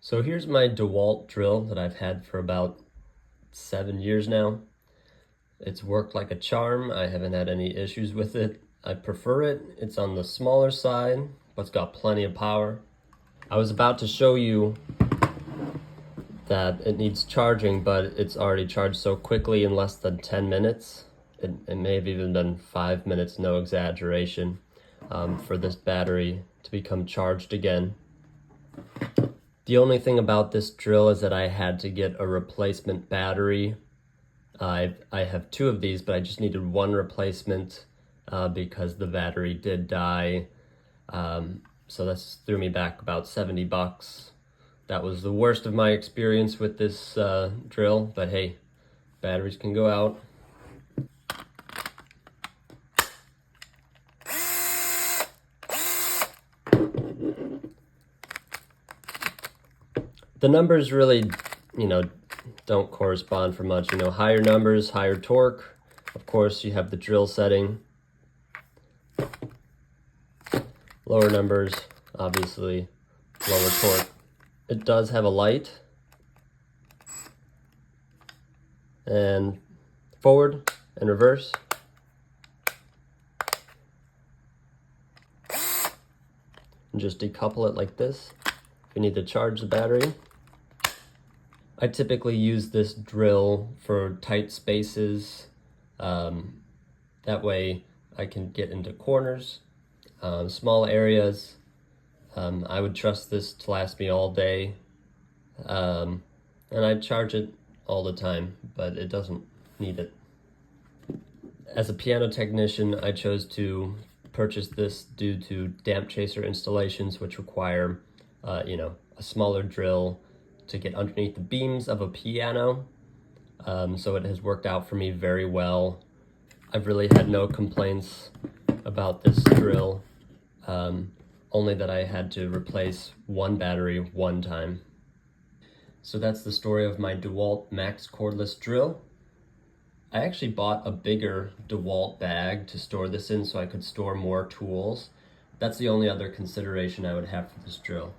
So here's my DeWALT drill that I've had for about 7 years now. It's worked like a charm. I haven't had any issues with it. I prefer it. It's on the smaller side, but it's got plenty of power. I was about to show you that it needs charging, but it's already charged so quickly in less than 10 minutes. It may have even been 5 minutes, no exaggeration, for this battery to become charged again. The only thing about this drill is that I had to get a replacement battery. I have two of these, but I just needed one replacement because the battery did die. So this threw me back about 70 bucks. That was the worst of my experience with this drill, but hey, batteries can go out. The numbers really, don't correspond for much. Higher numbers, higher torque. Of course, you have the drill setting. Lower numbers, obviously, lower torque. It does have a light. And forward and reverse. And just decouple it like this if you need to charge the battery. I typically use this drill for tight spaces. That way I can get into corners, small areas. I would trust this to last me all day. And I charge it all the time, but it doesn't need it. As a piano technician, I chose to purchase this due to damp chaser installations, which require, a smaller drill to get underneath the beams of a piano. So it has worked out for me very well. I've really had no complaints about this drill, only that I had to replace one battery one time. So that's the story of my DeWALT Max cordless drill. I actually bought a bigger DeWALT bag to store this in so I could store more tools. That's the only other consideration I would have for this drill,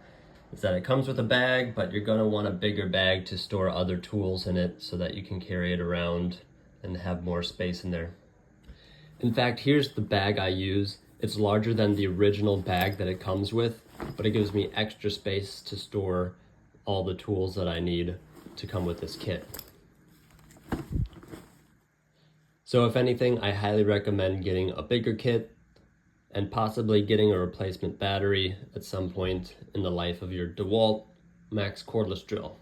is that it comes with a bag, but you're going to want a bigger bag to store other tools in it so that you can carry it around and have more space in there. In fact, here's the bag I use. It's larger than the original bag that it comes with, but it gives me extra space to store all the tools that I need to come with this kit. So if anything, I highly recommend getting a bigger kit and possibly getting a replacement battery at some point in the life of your DeWALT Max cordless drill.